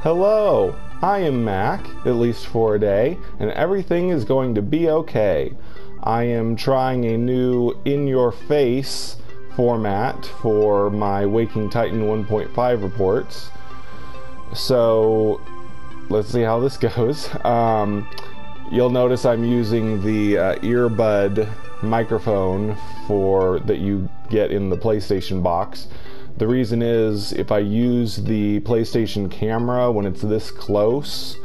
Hello, I am Mac, at least for a day, and everything is going to be okay. I am trying a new in-your-face format for my Waking Titan 1.5 reports. So, let's see how this goes. You'll notice I'm using the earbud microphone that you get in the PlayStation box. The reason is, if I use the PlayStation camera when it's this close,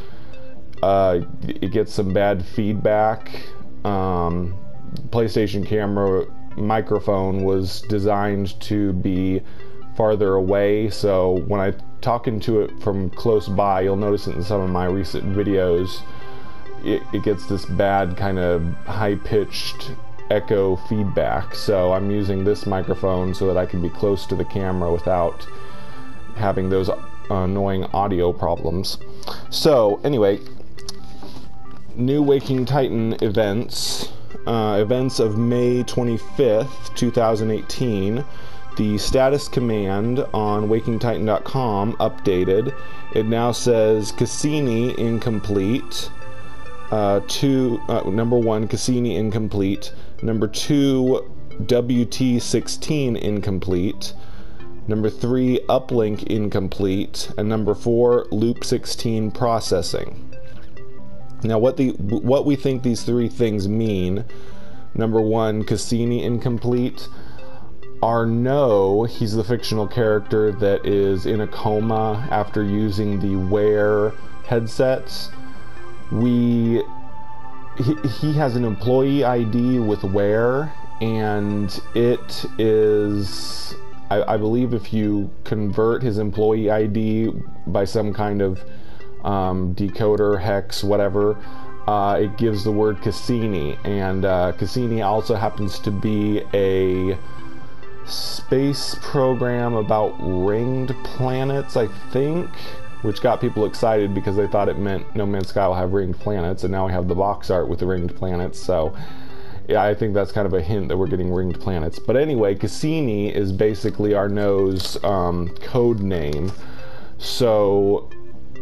it gets some bad feedback. PlayStation camera microphone was designed to be farther away, so when I talk into it from close by, you'll notice it in some of my recent videos, it gets this bad kind of high-pitched echo feedback. So I'm using this microphone so that I can be close to the camera without having those annoying audio problems. So anyway, new Waking Titan events of May 25th 2018. The status command on wakingtitan.com updated. It now says Cassini incomplete. Number 1, Cassini incomplete. Number 2, WT16 incomplete. Number 3, uplink incomplete. And number 4, loop 16 processing. Now what we think these three things mean. Number 1, Cassini incomplete. Arnaud, he's the fictional character that is in a coma after using the Wear headsets. He has an employee ID with Wear, and it is, I believe, if you convert his employee ID by some kind of decoder, hex, whatever, it gives the word Cassini. And Cassini also happens to be a space program about ringed planets, I think, which got people excited because they thought it meant No Man's Sky will have ringed planets, and now we have the box art with the ringed planets. So yeah, I think that's kind of a hint that we're getting ringed planets. But anyway, Cassini is basically Arnaud's code name. So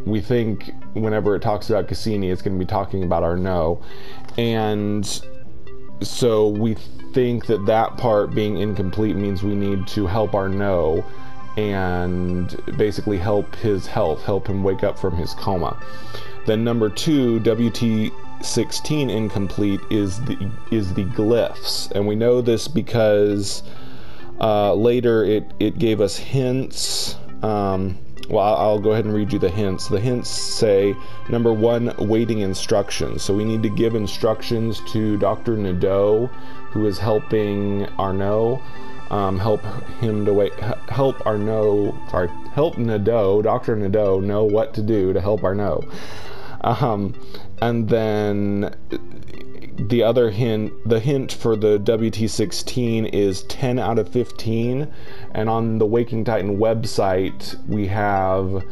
we think whenever it talks about Cassini, it's going to be talking about Arnaud. And so we think that that part being incomplete means we need to help Arnaud and basically help his health, help him wake up from his coma. Then number 2, WT16 incomplete is the glyphs, and we know this because later it gave us hints. Well, I'll go ahead and read you the hints. The hints say, number 1, waiting instructions. So we need to give instructions to Dr. Nadeau, who is helping Arnaud. Help Nadeau, Dr. Nadeau, know what to do to help Arnaud. And then the other hint, the hint for the WT16 is 10 out of 15, and on the Waking Titan website we have,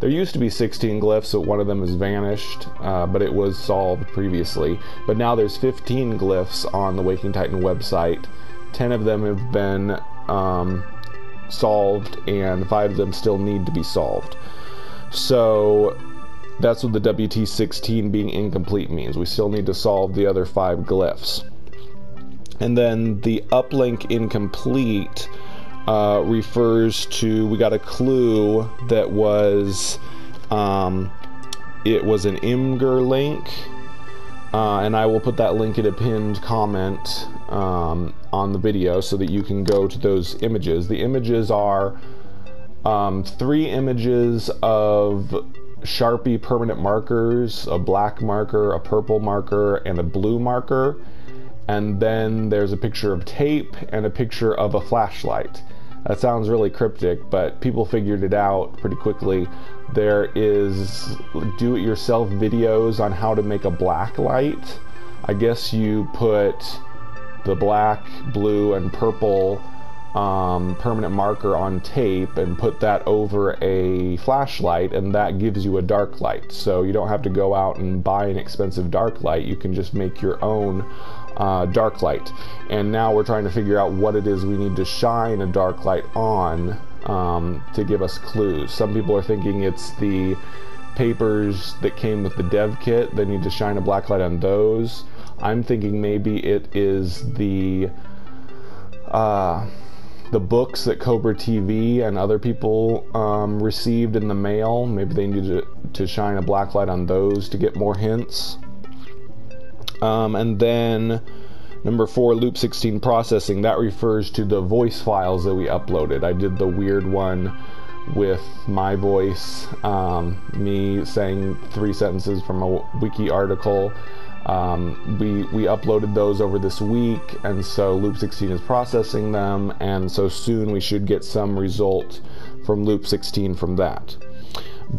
there used to be 16 glyphs, so one of them has vanished, but it was solved previously. But now there's 15 glyphs on the Waking Titan website. 10 of them have been solved, and 5 of them still need to be solved. So that's what the WT16 being incomplete means. We still need to solve the other 5 glyphs. And then the uplink incomplete refers to, we got a clue that was, it was an Imgur link, and I will put that link in a pinned comment on the video so that you can go to those images. The images are 3 images of Sharpie permanent markers, a black marker, a purple marker, and a blue marker. And then there's a picture of tape and a picture of a flashlight. That sounds really cryptic, but people figured it out pretty quickly. There is do-it-yourself videos on how to make a black light. I guess you put the black, blue, and purple permanent marker on tape and put that over a flashlight, and that gives you a dark light. So you don't have to go out and buy an expensive dark light. You can just make your own dark light. And now we're trying to figure out what it is we need to shine a dark light on to give us clues. Some people are thinking it's the papers that came with the dev kit. They need to shine a black light on those. I'm thinking maybe it is the books that Cobra TV and other people received in the mail. Maybe they need to shine a black light on those to get more hints. And then number 4, loop 16 processing. That refers to the voice files that we uploaded. I did the weird one with my voice, me saying 3 sentences from a wiki article. We uploaded those over this week, and so loop 16 is processing them, and so soon we should get some result from loop 16 from that.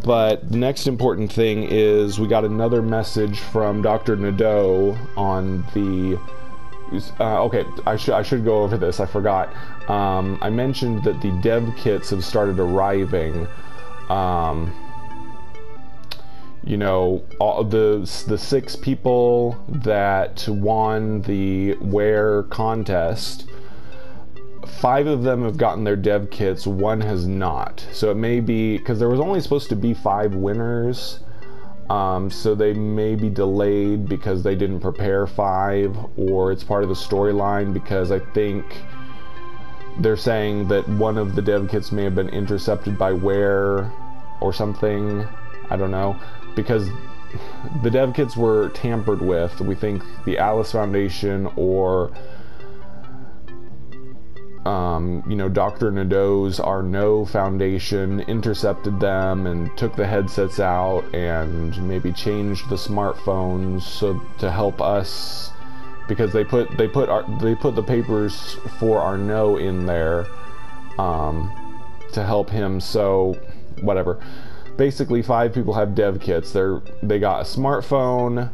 But the next important thing is we got another message from Dr. Nadeau on the okay, I should go over this. I forgot. I mentioned that the dev kits have started arriving. You know, all the 6 people that won the Where contest, 5 of them have gotten their dev kits, 1 has not. So it may be, because there was only supposed to be 5 winners, so they may be delayed because they didn't prepare 5, or it's part of the storyline, because I think they're saying that one of the dev kits may have been intercepted by Where or something. I don't know, because the dev kits were tampered with. We think the Alice Foundation or you know, Dr. Nadeau's Arnaud Foundation intercepted them and took the headsets out and maybe changed the smartphones so to help us, because they put the papers for Arnaud in there to help him. So whatever. Basically, 5 people have dev kits. They got a smartphone.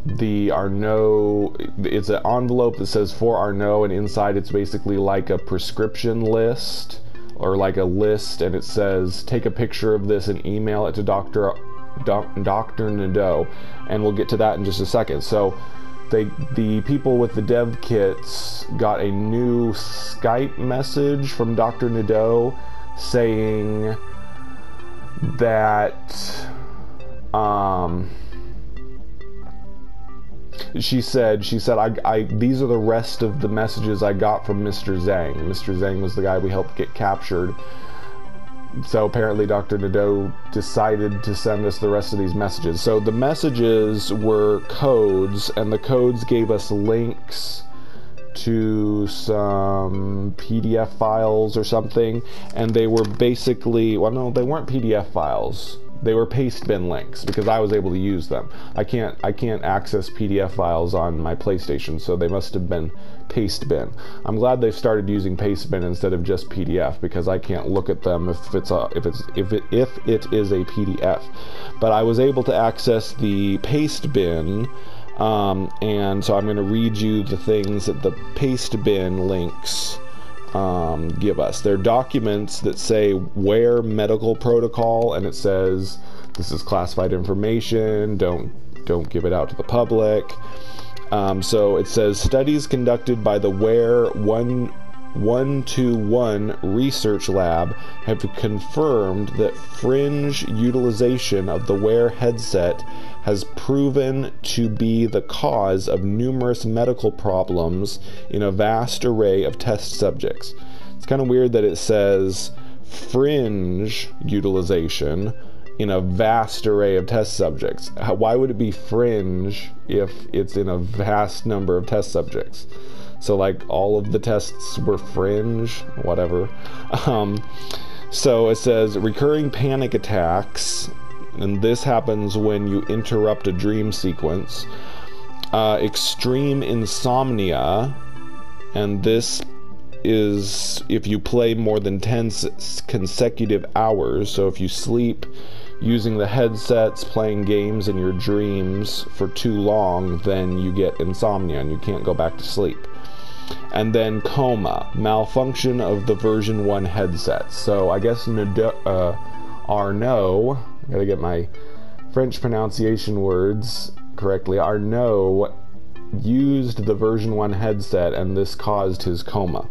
The Arnaud, it's an envelope that says for Arnaud, and inside it's basically like a prescription list or like a list, and it says take a picture of this and email it to Dr. Nadeau, and we'll get to that in just a second. So the people with the dev kits got a new Skype message from Dr. Nadeau saying that she said I these are the rest of the messages I got from Mr. Zhang. Mr. Zhang was the guy we helped get captured. So apparently Dr. Nadeau decided to send us the rest of these messages. So the messages were codes, and the codes gave us links to some PDF files or something, and they were basically, well, no, they weren't PDF files. They were paste bin links, because I was able to use them. I can't access PDF files on my PlayStation, so they must have been paste bin. I'm glad they've started using paste bin instead of just PDF, because I can't look at them if it is a PDF. But I was able to access the paste bin, and so I'm going to read you the things that the paste bin links give us. They're documents that say Where medical protocol, and it says this is classified information, don't give it out to the public. So it says studies conducted by the Where 121 Research Lab have confirmed that fringe utilization of the Where headset has proven to be the cause of numerous medical problems in a vast array of test subjects. It's kind of weird that it says fringe utilization in a vast array of test subjects. Why would it be fringe if it's in a vast number of test subjects? So like all of the tests were fringe, whatever. So it says recurring panic attacks, and this happens when you interrupt a dream sequence. Extreme insomnia, and this is if you play more than 10 consecutive hours. So if you sleep using the headsets, playing games in your dreams for too long, then you get insomnia and you can't go back to sleep. And then coma, malfunction of the version 1 headset. So I guess Arnaud, I gotta get my French pronunciation words correctly, Arnaud used the version 1 headset, and this caused his coma.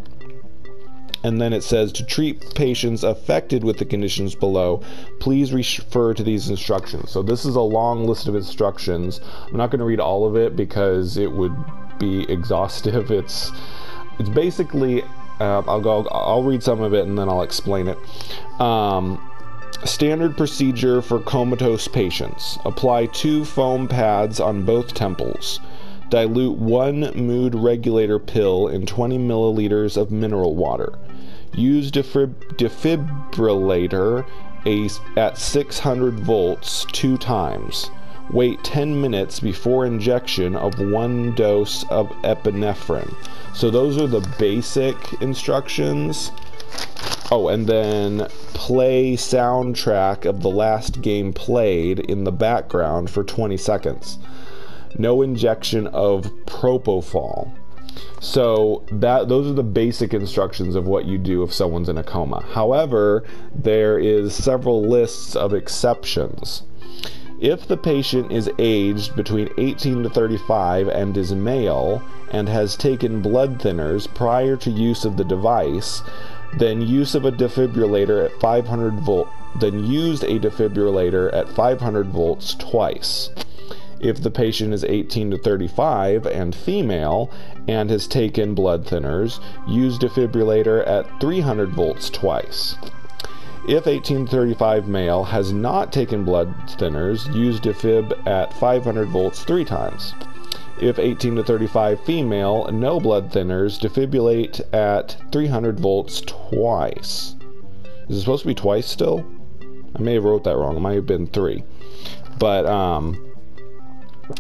And then it says, to treat patients affected with the conditions below, please refer to these instructions. So this is a long list of instructions. I'm not going to read all of it because it would be exhaustive. It's basically, I'll read some of it and then I'll explain it. Standard procedure for comatose patients. Apply 2 foam pads on both temples. Dilute 1 mood regulator pill in 20 milliliters of mineral water. Use defibrillator at 600 volts 2 times. Wait 10 minutes before injection of 1 dose of epinephrine. So those are the basic instructions. Oh, and then play soundtrack of the last game played in the background for 20 seconds. No injection of propofol. So those are the basic instructions of what you do if someone's in a coma. However, there is several lists of exceptions. If the patient is aged between 18 to 35 and is male and has taken blood thinners prior to use of the device, then use a defibrillator at 500 volts twice. If the patient is 18 to 35 and female and has taken blood thinners, use defibrillator at 300 volts twice. If 18 to 35 male has not taken blood thinners, use defib at 500 volts 3 times. If 18 to 35 female, no blood thinners, defibrillate at 300 volts twice. Is it supposed to be twice still? I may have wrote that wrong. It might have been 3. But,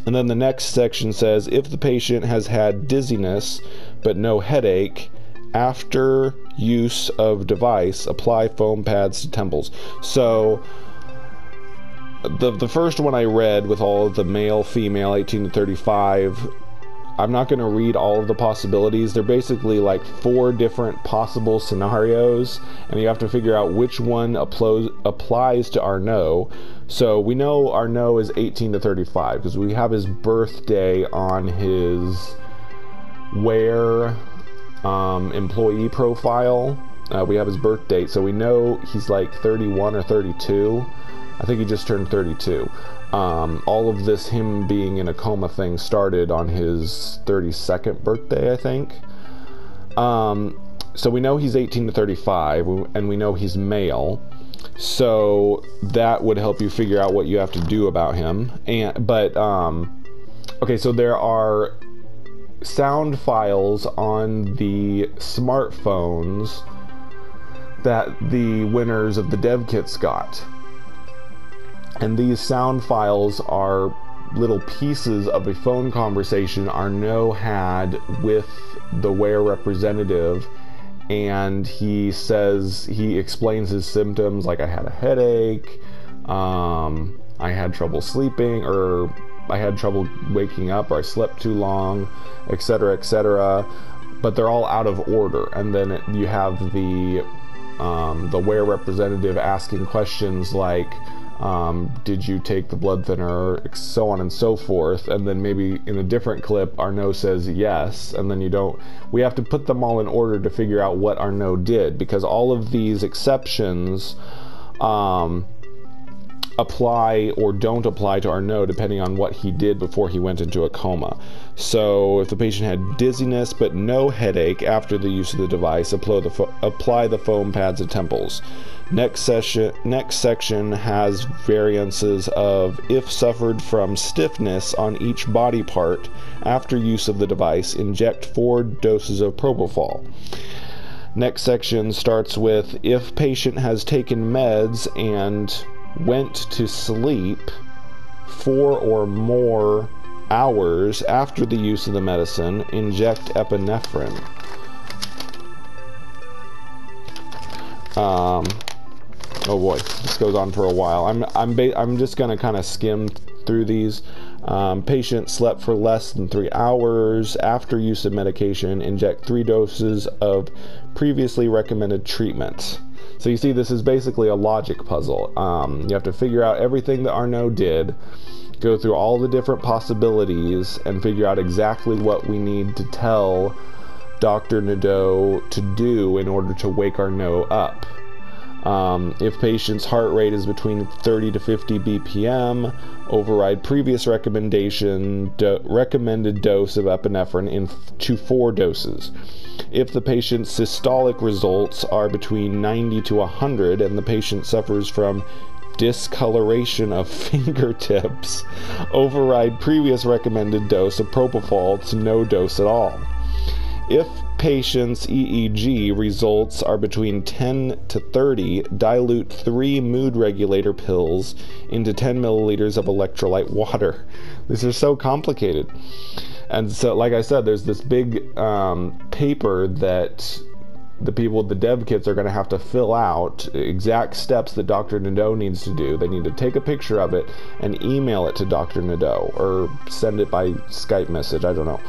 and then the next section says, if the patient has had dizziness but no headache, after use of device, apply foam pads to temples. So, the first one I read with all of the male, female, 18 to 35, I'm not going to read all of the possibilities. They're basically like 4 different possible scenarios, and you have to figure out which one applies to Arnaud. So we know Arnaud is 18 to 35 because we have his birthday on his Where employee profile. We have his birth date, so we know he's like 31 or 32. I think he just turned 32. All of this, him being in a coma thing, started on his 32nd birthday, I think. So we know he's 18 to 35, and we know he's male. So that would help you figure out what you have to do about him. Okay, so there are sound files on the smartphones that the winners of the dev kits got. And these sound files are little pieces of a phone conversation Arnaud had with the Where representative, and he explains his symptoms, like I had a headache, I had trouble sleeping, or I had trouble waking up, or I slept too long, etc., etc. But they're all out of order, and then you have the Where representative asking questions like, did you take the blood thinner, so on and so forth, and then maybe in a different clip Arnaud says yes, and then we have to put them all in order to figure out what Arnaud did, because all of these exceptions apply or don't apply to Arnaud depending on what he did before he went into a coma. So if the patient had dizziness but no headache after the use of the device, apply the foam pads at temples. Next section has variances of if suffered from stiffness on each body part after use of the device, inject 4 doses of propofol. Next section starts with if patient has taken meds and went to sleep 4 or more hours after the use of the medicine, inject epinephrine. Oh boy, this goes on for a while. I'm just gonna kind of skim through these. Patient slept for less than 3 hours after use of medication, inject 3 doses of previously recommended treatment. So you see, this is basically a logic puzzle. You have to figure out everything that Arnaud did, go through all the different possibilities, and figure out exactly what we need to tell Dr. Nadeau to do in order to wake Arnaud up. If patient's heart rate is between 30 to 50 BPM, override previous recommended dose of epinephrine to 4 doses. If the patient's systolic results are between 90 to 100 and the patient suffers from discoloration of fingertips, override previous recommended dose of propofol to no dose at all. If patient's EEG results are between 10 to 30, dilute 3 mood regulator pills into 10 milliliters of electrolyte water. These are so complicated. And so, like I said, there's this big paper that the people with the dev kits are going to have to fill out exact steps that Dr. Nadeau needs to do. They need to take a picture of it and email it to Dr. Nadeau or send it by Skype message. I don't know.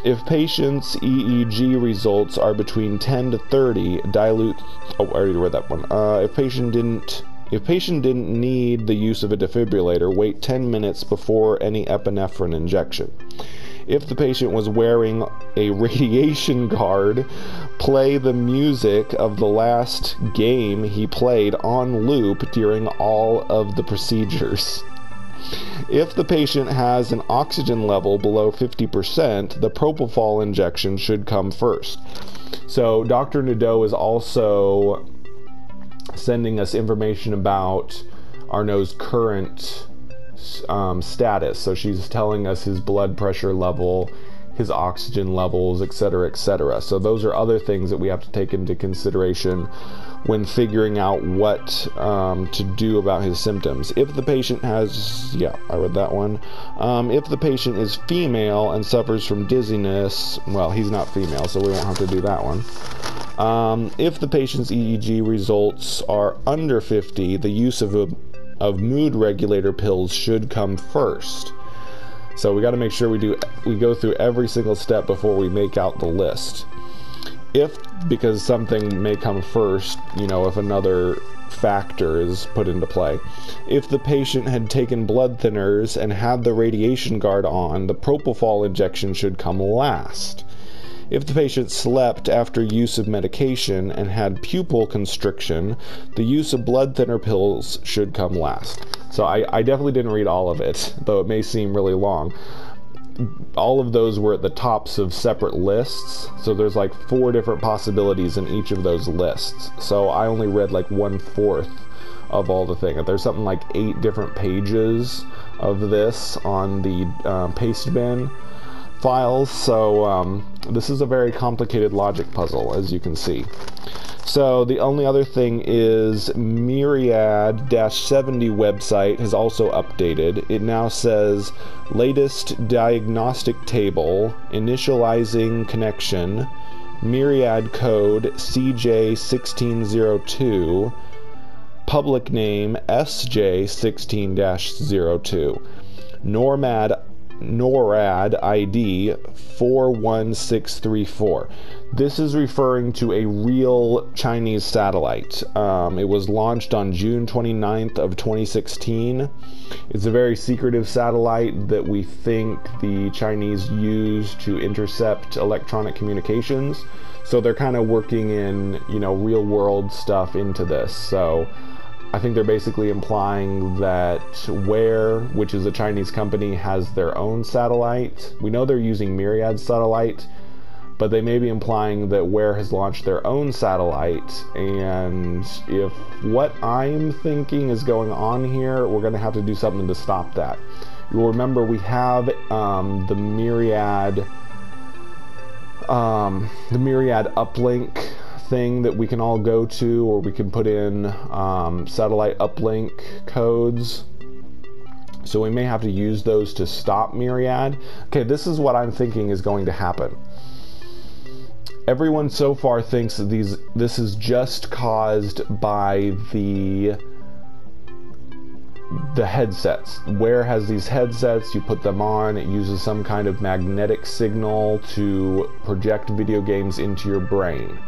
If patient's EEG results are between 10 to 30, dilute... Oh, I already read that one. If patient didn't need the use of a defibrillator, wait 10 minutes before any epinephrine injection. If the patient was wearing a radiation guard, play the music of the last game he played on loop during all of the procedures. If the patient has an oxygen level below 50%, the propofol injection should come first. So Dr. Nadeau is also sending us information about Arnaud's current status. So she's telling us his blood pressure level, his oxygen levels, etc., etc. So those are other things that we have to take into consideration when figuring out what to do about his symptoms. If the patient has, yeah, I read that one. If the patient is female and suffers from dizziness, well, he's not female, so we won't have to do that one. If the patient's EEG results are under 50, the use of mood regulator pills should come first. So we got to make sure we go through every single step before we make out the list. Because something may come first, if another factor is put into play. If the patient had taken blood thinners and had the radiation guard on, the propofol injection should come last. If the patient slept after use of medication and had pupil constriction, the use of blood thinner pills should come last. So I definitely didn't read all of it, though it may seem really long. All of those were at the tops of separate lists, so there's like 4 different possibilities in each of those lists. So I only read like 1/4 of all the things. There's something like 8 different pages of this on the paste bin files, so this is a very complicated logic puzzle, as you can see. So the only other thing is Myriad-70 website has also updated. It now says latest diagnostic table, initializing connection, Myriad code CJ1602, public name SJ16-02, NORAD ID 41634. This is referring to a real Chinese satellite. It was launched on June 29th of 2016. It's a very secretive satellite that we think the Chinese use to intercept electronic communications. So they're kind of working in, real world stuff into this. So I think they're basically implying that Ware, which is a Chinese company, has their own satellite. We know they're using Myriad satellite, but they may be implying that Ware has launched their own satellite, and if what I'm thinking is going on here, we're going to have to do something to stop that. You'll remember we have the Myriad uplink thing that we can all go to, or we can put in satellite uplink codes. So we may have to use those to stop Myriad. Okay, this is what I'm thinking is going to happen. Everyone so far thinks that this is just caused by the headsets. Ware has these headsets, you put them on, it uses some kind of magnetic signal to project video games into your brain.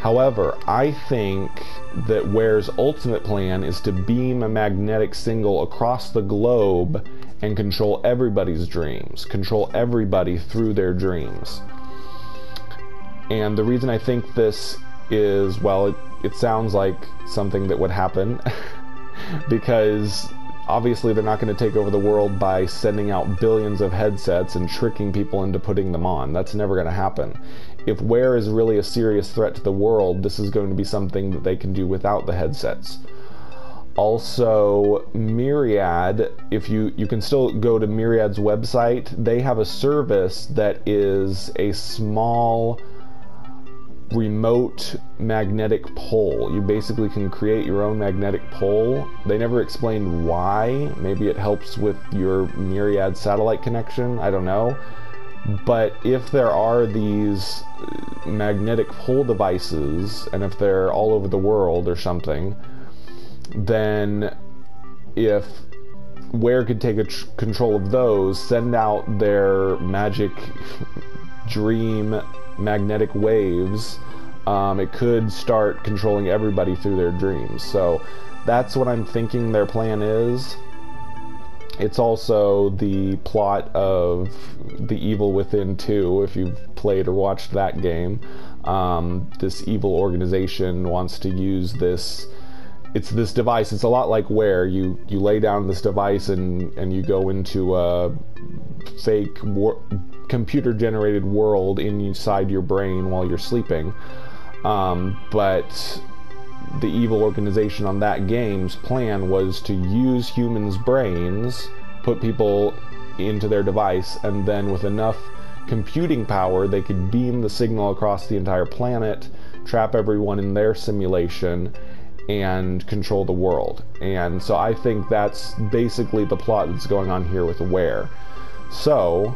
However, I think that Ware's ultimate plan is to beam a magnetic signal across the globe and control everybody's dreams, control everybody through their dreams. And the reason I think this is, well, it sounds like something that would happen because obviously they're not going to take over the world by sending out billions of headsets and tricking people into putting them on. That's never going to happen. If wear is really a serious threat to the world, this is going to be something that they can do without the headsets. Also, Myriad, if you can still go to Myriad's website, they have a service that is a small remote magnetic pole. You basically can create your own magnetic pole. They never explained why. Maybe it helps with your Myriad satellite connection, I don't know. But if there are these magnetic pole devices, and if they're all over the world or something, then if Wear could take control of those, send out their magic dream magnetic waves, it could start controlling everybody through their dreams. So that's what I'm thinking their plan is. It's also the plot of The Evil Within 2, if you've played or watched that game. This evil organization wants to use this. It's this device. It's a lot like where you lay down this device and you go into a fake computer-generated world inside your brain while you're sleeping. But the evil organization on that game's plan was to use humans' brains, put people into their device, and then with enough computing power they could beam the signal across the entire planet, trap everyone in their simulation, and control the world. And so I think that's basically the plot that's going on here with Aware. So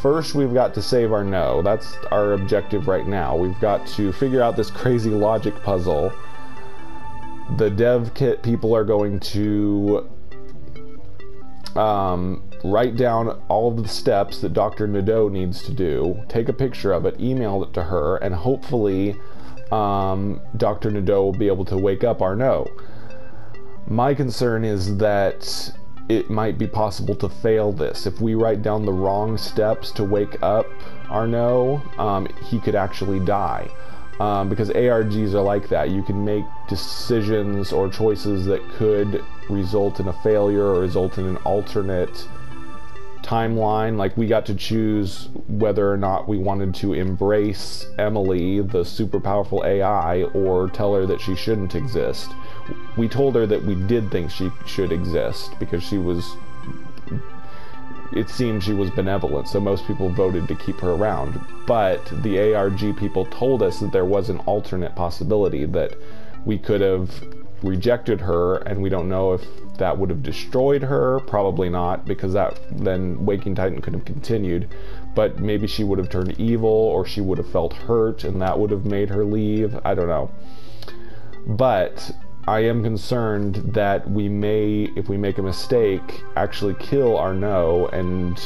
first we've got to save Arnaud. That's our objective right now. We've got to figure out this crazy logic puzzle. The dev kit people are going to write down all of the steps that Dr. Nadeau needs to do, take a picture of it, email it to her, and hopefully Dr. Nadeau will be able to wake up Arnaud. My concern is that it might be possible to fail this. If we write down the wrong steps to wake up Arnaud, he could actually die. Because ARGs are like that. You can make decisions or choices that could result in a failure or result in an alternate timeline. Like, we got to choose whether or not we wanted to embrace Emily, the super powerful AI, or tell her that she shouldn't exist. We told her that we did think she should exist because she was, it seemed she was benevolent, so most people voted to keep her around. But the ARG people told us that there was an alternate possibility, that we could have rejected her, and we don't know if that would have destroyed her. Probably not, because that then Waking Titan could have continued, but maybe she would have turned evil, or she would have felt hurt and that would have made her leave. I don't know. But I am concerned that we may, if we make a mistake, actually kill Arnaud, and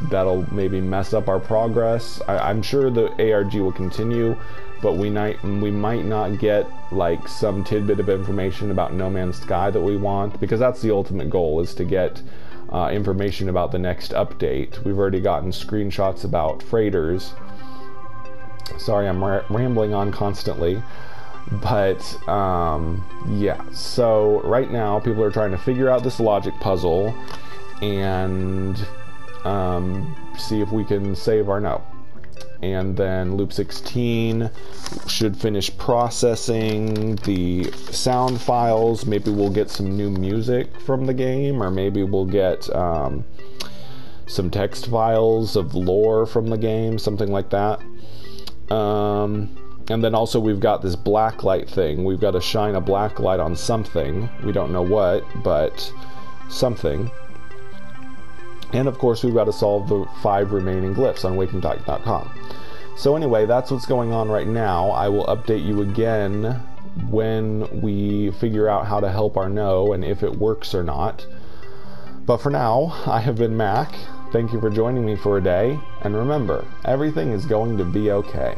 that'll maybe mess up our progress. I'm sure the ARG will continue, but we might not get like some tidbit of information about No Man's Sky that we want, because that's the ultimate goal, is to get information about the next update. We've already gotten screenshots about freighters. Sorry, I'm rambling on constantly. But yeah, so right now people are trying to figure out this logic puzzle and see if we can save Arnaud. And then Loop 16 should finish processing the sound files. Maybe we'll get some new music from the game, or maybe we'll get some text files of lore from the game, something like that. And then also we've got this black light thing. We've got to shine a black light on something. We don't know what, but something. And of course we've got to solve the 5 remaining glyphs on wakingtitan.com. So anyway, that's what's going on right now. I will update you again when we figure out how to help Arnaud and if it works or not. But for now, I have been Mac. Thank you for joining me for a day. And remember, everything is going to be okay.